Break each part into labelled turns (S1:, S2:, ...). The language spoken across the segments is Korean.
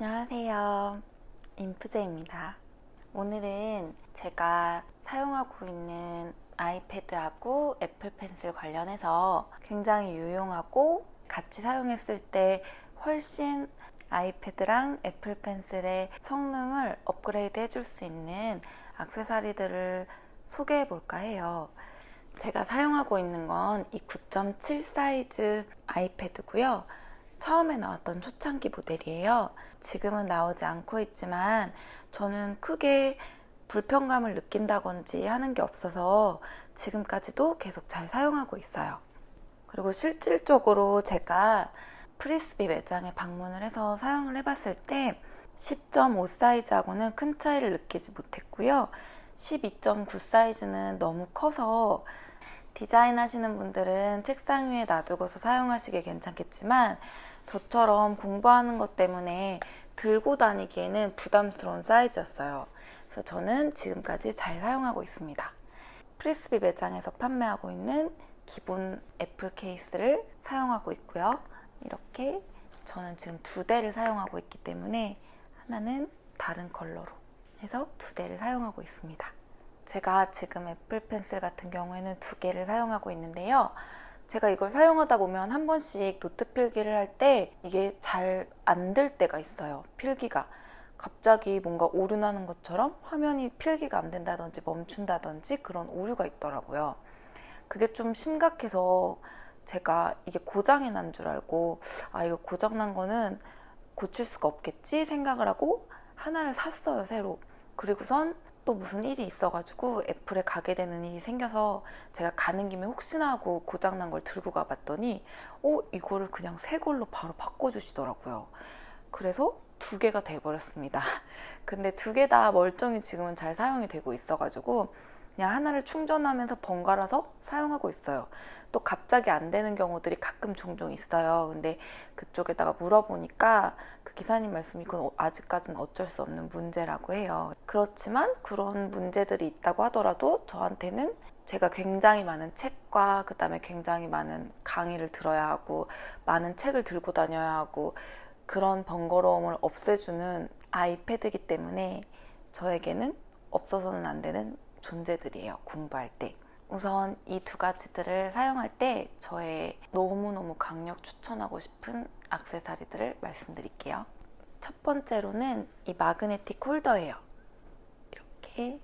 S1: 안녕하세요. 인프제입니다. 오늘은 제가 사용하고 있는 아이패드하고 애플 펜슬 관련해서 굉장히 유용하고 같이 사용했을 때 훨씬 아이패드랑 애플 펜슬의 성능을 업그레이드 해줄 수 있는 액세서리들을 소개해 볼까 해요. 제가 사용하고 있는 건 이 9.7 사이즈 아이패드고요. 처음에 나왔던 초창기 모델이에요. 지금은 나오지 않고 있지만 저는 크게 불편감을 느낀다든지 하는 게 없어서 지금까지도 계속 잘 사용하고 있어요. 그리고 실질적으로 제가 프리스비 매장에 방문을 해서 사용을 해봤을 때 10.5 사이즈하고는 큰 차이를 느끼지 못했고요. 12.9 사이즈는 너무 커서 디자인 하시는 분들은 책상 위에 놔두고서 사용하시기 괜찮겠지만 저처럼 공부하는 것 때문에 들고 다니기에는 부담스러운 사이즈였어요. 그래서 저는 지금까지 잘 사용하고 있습니다. 프리스비 매장에서 판매하고 있는 기본 애플 케이스를 사용하고 있고요. 이렇게 저는 지금 2대를 사용하고 있기 때문에 하나는 다른 컬러로 해서 2대를 사용하고 있습니다. 제가 지금 애플 펜슬 같은 경우에는 2개를 사용하고 있는데요. 제가 이걸 사용하다 보면 한 번씩 노트 필기를 할 때 이게 잘 안 될 때가 있어요. 필기가 갑자기 뭔가 오류나는 것처럼 화면이 필기가 안 된다든지 멈춘다든지 그런 오류가 있더라고요. 그게 좀 심각해서 제가 이게 고장이 난 줄 알고 이거 고장 난 거는 고칠 수가 없겠지 생각을 하고 하나를 샀어요, 새로. 그리고선 또 무슨 일이 있어가지고 애플에 가게 되는 일이 생겨서 제가 가는 김에 혹시나 하고 고장난 걸 들고 가봤더니 이거를 그냥 새 걸로 바로 바꿔주시더라고요. 그래서 2개가 돼버렸습니다. 근데 2개 다 멀쩡히 지금은 잘 사용이 되고 있어가지고 그냥 하나를 충전하면서 번갈아서 사용하고 있어요. 또 갑자기 안 되는 경우들이 가끔 종종 있어요. 근데 그쪽에다가 물어보니까 그 기사님 말씀이 그건 아직까지는 어쩔 수 없는 문제라고 해요. 그렇지만 그런 문제들이 있다고 하더라도 저한테는 제가 굉장히 많은 책과 그 다음에 굉장히 많은 강의를 들어야 하고 많은 책을 들고 다녀야 하고 그런 번거로움을 없애주는 아이패드이기 때문에 저에게는 없어서는 안 되는 존재들이에요, 공부할 때. 우선 이 2가지들을 사용할 때 저의 너무너무 강력 추천하고 싶은 액세서리들을 말씀드릴게요. 첫 번째로는 이 마그네틱 홀더예요. 이렇게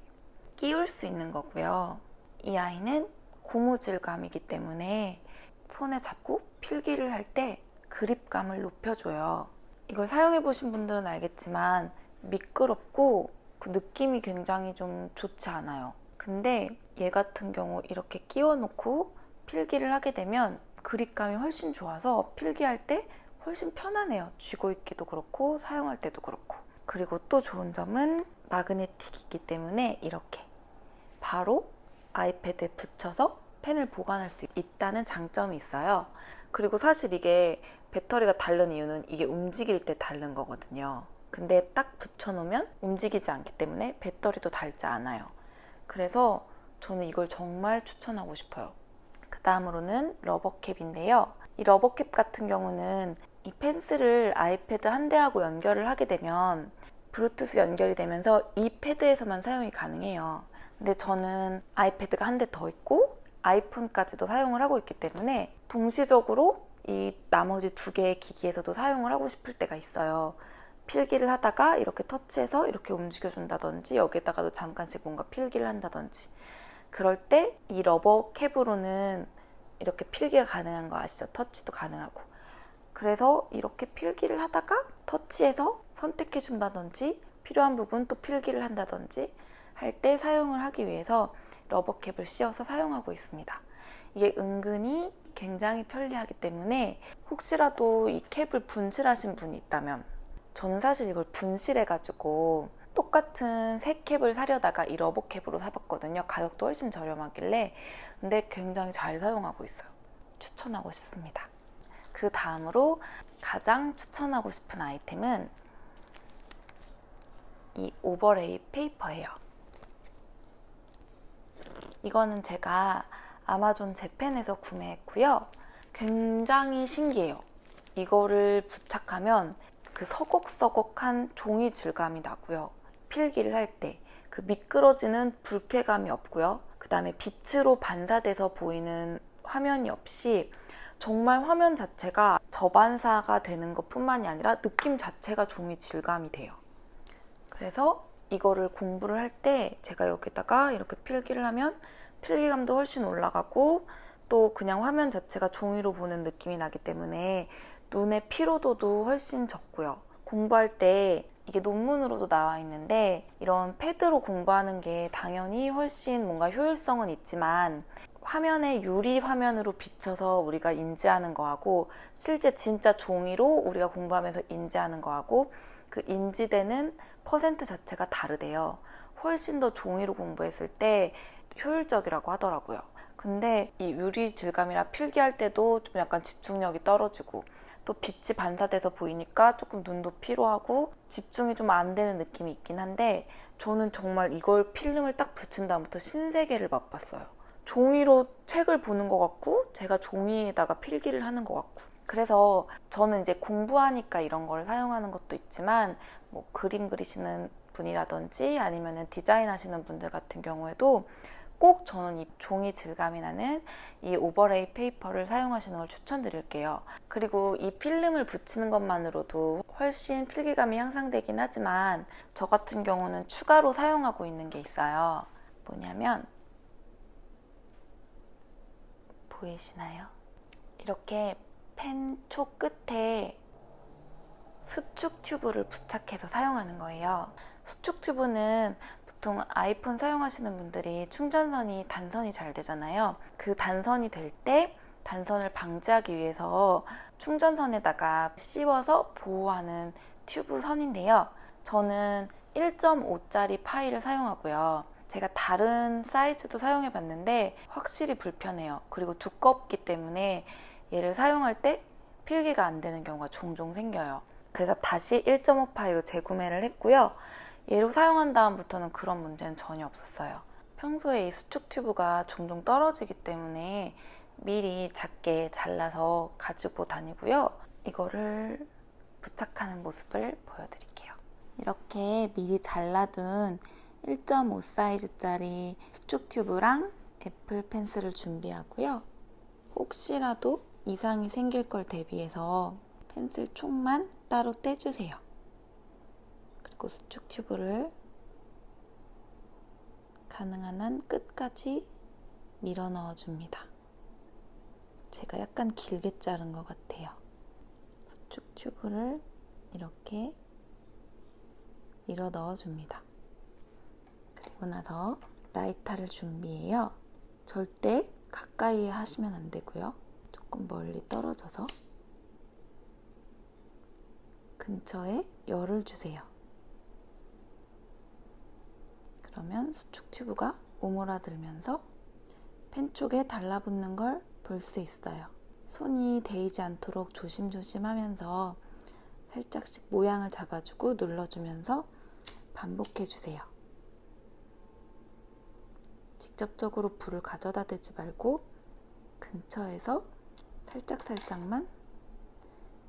S1: 끼울 수 있는 거고요. 이 아이는 고무 질감이기 때문에 손에 잡고 필기를 할 때 그립감을 높여줘요. 이걸 사용해 보신 분들은 알겠지만 미끄럽고 그 느낌이 굉장히 좀 좋지 않아요. 근데 얘 같은 경우 이렇게 끼워 놓고 필기를 하게 되면 그립감이 훨씬 좋아서 필기할 때 훨씬 편하네요. 쥐고 있기도 그렇고 사용할 때도 그렇고. 그리고 또 좋은 점은 마그네틱이기 때문에 이렇게 바로 아이패드에 붙여서 펜을 보관할 수 있다는 장점이 있어요. 그리고 사실 이게 배터리가 다른 이유는 이게 움직일 때 다른 거거든요. 근데 딱 붙여놓으면 움직이지 않기 때문에 배터리도 닳지 않아요. 그래서 저는 이걸 정말 추천하고 싶어요. 그 다음으로는 러버캡인데요. 이 러버캡 같은 경우는 이 펜슬을 아이패드 한 대하고 연결을 하게 되면 블루투스 연결이 되면서 이 패드에서만 사용이 가능해요. 근데 저는 아이패드가 한 대 더 있고 아이폰까지도 사용을 하고 있기 때문에 동시적으로 이 나머지 2개의 기기에서도 사용을 하고 싶을 때가 있어요. 필기를 하다가 이렇게 터치해서 이렇게 움직여준다든지 여기다가도 잠깐씩 뭔가 필기를 한다든지 그럴 때 이 러버 캡으로는 이렇게 필기가 가능한 거 아시죠? 터치도 가능하고. 그래서 이렇게 필기를 하다가 터치해서 선택해 준다든지 필요한 부분 또 필기를 한다든지 할 때 사용을 하기 위해서 러버 캡을 씌워서 사용하고 있습니다. 이게 은근히 굉장히 편리하기 때문에 혹시라도 이 캡을 분실하신 분이 있다면 저는 사실 이걸 분실해가지고 똑같은 새 캡을 사려다가 이 러버 캡으로 사봤거든요. 가격도 훨씬 저렴하길래. 근데 굉장히 잘 사용하고 있어요. 추천하고 싶습니다. 그 다음으로 가장 추천하고 싶은 아이템은 이 오버레이 페이퍼예요. 이거는 제가 아마존 재팬에서 구매했고요. 굉장히 신기해요. 이거를 부착하면 그 서걱서걱한 종이 질감이 나고요. 필기를 할 때 그 미끄러지는 불쾌감이 없고요. 그 다음에 빛으로 반사돼서 보이는 화면이 없이 정말 화면 자체가 저반사가 되는 것뿐만이 아니라 느낌 자체가 종이 질감이 돼요. 그래서 이거를 공부를 할 때 제가 여기다가 이렇게 필기를 하면 필기감도 훨씬 올라가고 또 그냥 화면 자체가 종이로 보는 느낌이 나기 때문에 눈의 피로도도 훨씬 적고요. 공부할 때 이게 논문으로도 나와 있는데 이런 패드로 공부하는 게 당연히 훨씬 뭔가 효율성은 있지만 화면에 유리 화면으로 비춰서 우리가 인지하는 거하고 실제 진짜 종이로 우리가 공부하면서 인지하는 거하고 그 인지되는 퍼센트 자체가 다르대요. 훨씬 더 종이로 공부했을 때 효율적이라고 하더라고요. 근데 이 유리 질감이라 필기할 때도 좀 약간 집중력이 떨어지고 또 빛이 반사돼서 보이니까 조금 눈도 피로하고 집중이 좀 안 되는 느낌이 있긴 한데 저는 정말 이걸 필름을 딱 붙인 다음부터 신세계를 맛봤어요. 종이로 책을 보는 것 같고 제가 종이에다가 필기를 하는 것 같고 그래서 저는 이제 공부하니까 이런 걸 사용하는 것도 있지만 뭐 그림 그리시는 분이라든지 아니면 디자인 하시는 분들 같은 경우에도 꼭 저는 이 종이 질감이 나는 이 오버레이 페이퍼를 사용하시는 걸 추천드릴게요. 그리고 이 필름을 붙이는 것만으로도 훨씬 필기감이 향상되긴 하지만 저 같은 경우는 추가로 사용하고 있는 게 있어요. 뭐냐면 보이시나요? 이렇게 펜 초 끝에 수축 튜브를 부착해서 사용하는 거예요. 수축 튜브는 보통 아이폰 사용하시는 분들이 충전선이 단선이 잘 되잖아요. 그 단선이 될 때 단선을 방지하기 위해서 충전선에다가 씌워서 보호하는 튜브 선인데요. 저는 1.5짜리 파일을 사용하고요. 제가 다른 사이즈도 사용해 봤는데 확실히 불편해요. 그리고 두껍기 때문에 얘를 사용할 때 필기가 안 되는 경우가 종종 생겨요. 그래서 다시 1.5 파일로 재구매를 했고요. 얘로 사용한 다음부터는 그런 문제는 전혀 없었어요. 평소에 이 수축 튜브가 종종 떨어지기 때문에 미리 작게 잘라서 가지고 다니고요. 이거를 부착하는 모습을 보여드릴게요. 이렇게 미리 잘라둔 1.5 사이즈짜리 수축 튜브랑 애플 펜슬을 준비하고요. 혹시라도 이상이 생길 걸 대비해서 펜슬 총만 따로 떼주세요. 그리고 수축 튜브를 가능한 한 끝까지 밀어 넣어줍니다. 제가 약간 길게 자른 것 같아요. 수축 튜브를 이렇게 밀어 넣어줍니다. 그리고 나서 라이터를 준비해요. 절대 가까이에 하시면 안 되고요. 조금 멀리 떨어져서 근처에 열을 주세요. 그러면 수축 튜브가 오므라들면서 펜 쪽에 달라붙는 걸 볼 수 있어요. 손이 데이지 않도록 조심조심 하면서 살짝씩 모양을 잡아주고 눌러주면서 반복해주세요. 직접적으로 불을 가져다 대지 말고 근처에서 살짝살짝만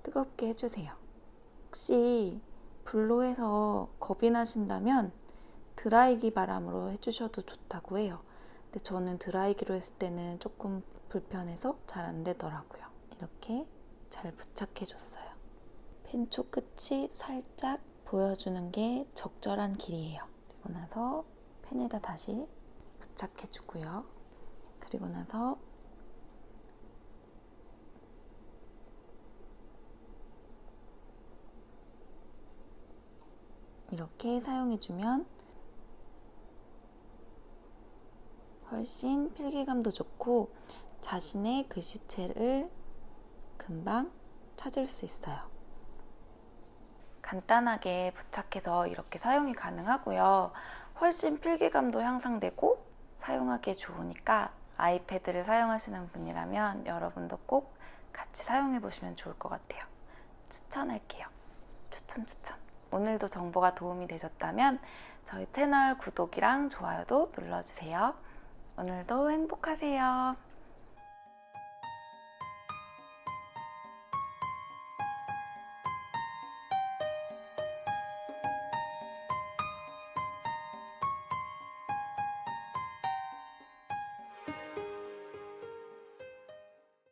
S1: 뜨겁게 해주세요. 혹시 불로 해서 겁이 나신다면 드라이기 바람으로 해주셔도 좋다고 해요. 근데 저는 드라이기로 했을 때는 조금 불편해서 잘 안 되더라고요. 이렇게 잘 부착해줬어요. 펜 초 끝이 살짝 보여주는 게 적절한 길이에요. 그리고 나서 펜에다 다시 부착해주고요. 그리고 나서 이렇게 사용해주면 훨씬 필기감도 좋고 자신의 글씨체를 금방 찾을 수 있어요. 간단하게 부착해서 이렇게 사용이 가능하고요. 훨씬 필기감도 향상되고 사용하기 좋으니까 아이패드를 사용하시는 분이라면 여러분도 꼭 같이 사용해 보시면 좋을 것 같아요. 추천할게요. 추천. 오늘도 정보가 도움이 되셨다면 저희 채널 구독이랑 좋아요도 눌러주세요. 오늘도 행복하세요.